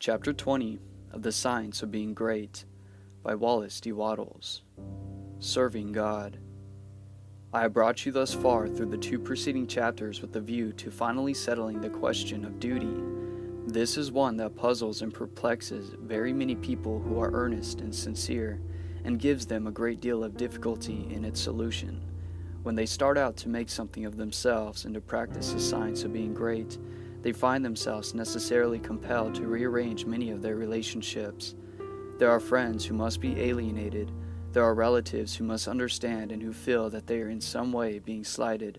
Chapter 20 of The Science of Being Great by Wallace D. Wattles. Serving God. I have brought you thus far through the two preceding chapters with the view to finally settling the question of duty. This is one that puzzles and perplexes very many people who are earnest and sincere, and gives them a great deal of difficulty in its solution. When they start out to make something of themselves and to practice the science of being great, they find themselves necessarily compelled to rearrange many of their relationships. There are friends who must be alienated. There are relatives who must understand and who feel that they are in some way being slighted.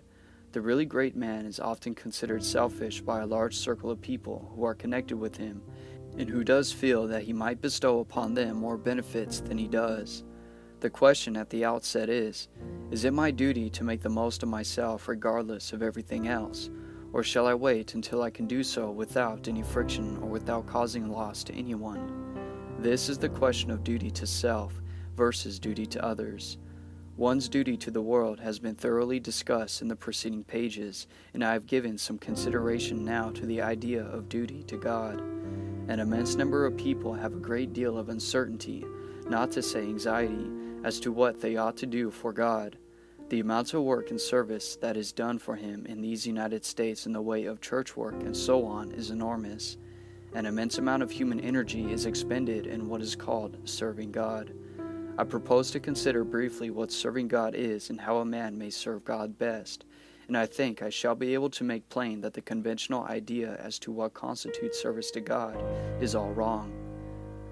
The really great man is often considered selfish by a large circle of people who are connected with him, and who does feel that he might bestow upon them more benefits than he does. The question at the outset is it my duty to make the most of myself regardless of everything else? Or shall I wait until I can do so without any friction or without causing loss to anyone? This is the question of duty to self versus duty to others. One's duty to the world has been thoroughly discussed in the preceding pages, and I have given some consideration now to the idea of duty to God. An immense number of people have a great deal of uncertainty, not to say anxiety, as to what they ought to do for God. The amount of work and service that is done for Him in these United States in the way of church work and so on is enormous. An immense amount of human energy is expended in what is called serving God. I propose to consider briefly what serving God is and how a man may serve God best, and I think I shall be able to make plain that the conventional idea as to what constitutes service to God is all wrong.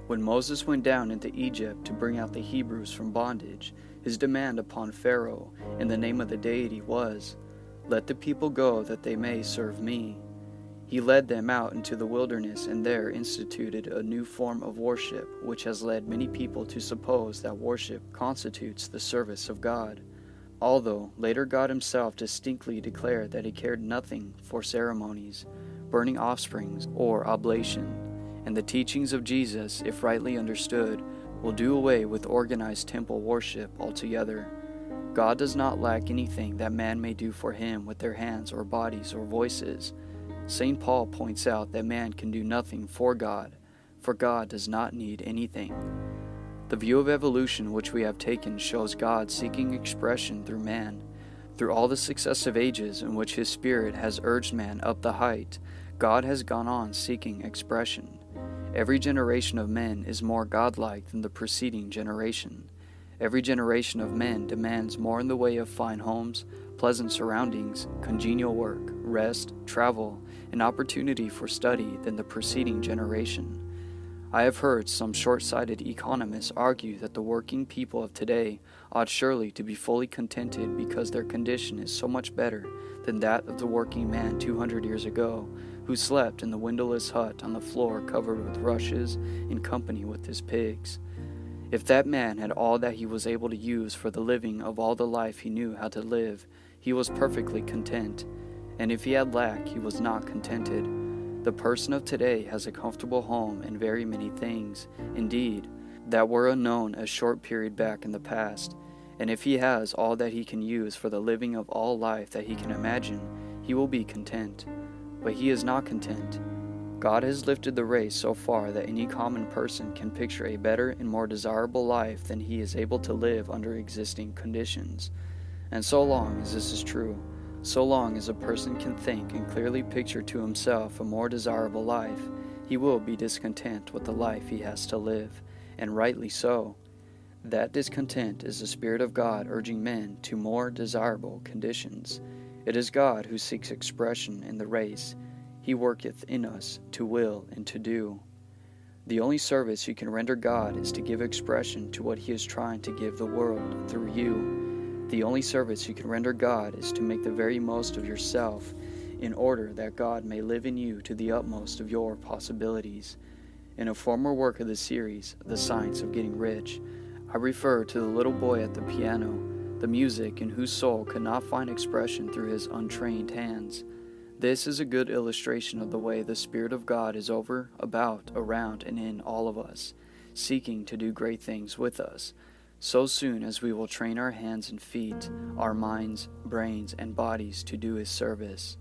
When Moses went down into Egypt to bring out the Hebrews from bondage, his demand upon Pharaoh in the name of the deity was, "Let the people go that they may serve me." He led them out into the wilderness and there instituted a new form of worship, which has led many people to suppose that worship constitutes the service of God, although later God himself distinctly declared that he cared nothing for ceremonies, burning offerings, or oblation, and the teachings of Jesus, if rightly understood, will do away with organized temple worship altogether. God does not lack anything that man may do for him with their hands or bodies or voices. St. Paul points out that man can do nothing for God does not need anything. The view of evolution which we have taken shows God seeking expression through man. Through all the successive ages in which his spirit has urged man up the height, God has gone on seeking expression. Every generation of men is more godlike than the preceding generation. Every generation of men demands more in the way of fine homes, pleasant surroundings, congenial work, rest, travel, and opportunity for study than the preceding generation. I have heard some short-sighted economists argue that the working people of today ought surely to be fully contented because their condition is so much better than that of the working man 200 years ago, who slept in the windowless hut on the floor covered with rushes in company with his pigs. If that man had all that he was able to use for the living of all the life he knew how to live, he was perfectly content, and if he had lack, he was not contented. The person of today has a comfortable home and very many things, indeed, that were unknown a short period back in the past, and if he has all that he can use for the living of all life that he can imagine, he will be content. But he is not content. God has lifted the race so far that any common person can picture a better and more desirable life than he is able to live under existing conditions. And so long as this is true, so long as a person can think and clearly picture to himself a more desirable life, he will be discontent with the life he has to live, and rightly so. That discontent is the Spirit of God urging men to more desirable conditions. It is God who seeks expression in the race. He worketh in us to will and to do. The only service you can render God is to give expression to what He is trying to give the world through you. The only service you can render God is to make the very most of yourself in order that God may live in you to the utmost of your possibilities. In a former work of the series, The Science of Getting Rich, I refer to the little boy at the piano, the music in whose soul could not find expression through his untrained hands. This is a good illustration of the way the Spirit of God is over, about, around, and in all of us, seeking to do great things with us, so soon as we will train our hands and feet, our minds, brains, and bodies to do His service.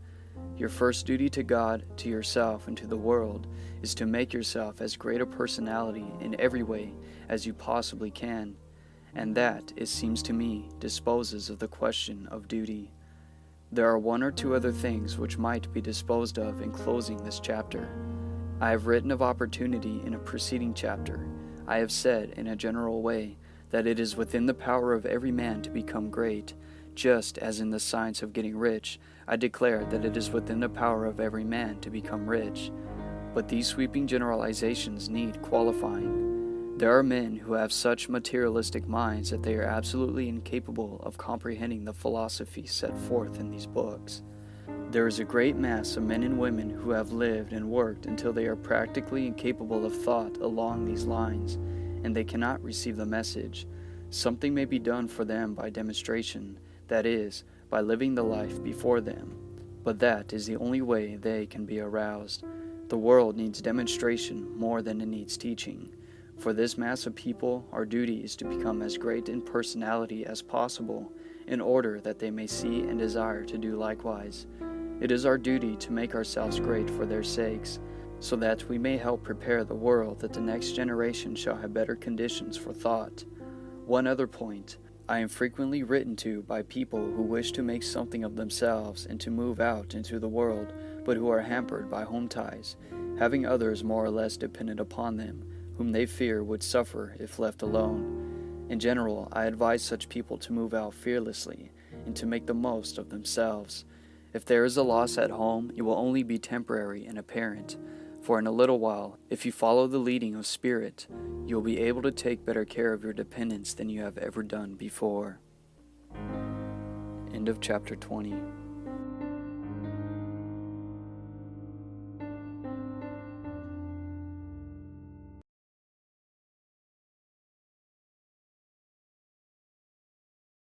Your first duty to God, to yourself, and to the world is to make yourself as great a personality in every way as you possibly can, and that, it seems to me, disposes of the question of duty. There are one or two other things which might be disposed of in closing this chapter. I have written of opportunity in a preceding chapter. I have said, in a general way, that it is within the power of every man to become great, just as in the science of getting rich, I declare that it is within the power of every man to become rich. But these sweeping generalizations need qualifying. There are men who have such materialistic minds that they are absolutely incapable of comprehending the philosophy set forth in these books. There is a great mass of men and women who have lived and worked until they are practically incapable of thought along these lines, and they cannot receive the message. Something may be done for them by demonstration, that is, by living the life before them, but that is the only way they can be aroused. The world needs demonstration more than it needs teaching. For this mass of people, our duty is to become as great in personality as possible, in order that they may see and desire to do likewise. It is our duty to make ourselves great for their sakes, so that we may help prepare the world that the next generation shall have better conditions for thought. One other point. I am frequently written to by people who wish to make something of themselves and to move out into the world, but who are hampered by home ties, having others more or less dependent upon them, whom they fear would suffer if left alone. In general, I advise such people to move out fearlessly and to make the most of themselves. If there is a loss at home, it will only be temporary and apparent, for in a little while, if you follow the leading of Spirit, you will be able to take better care of your dependents than you have ever done before. End of chapter 20.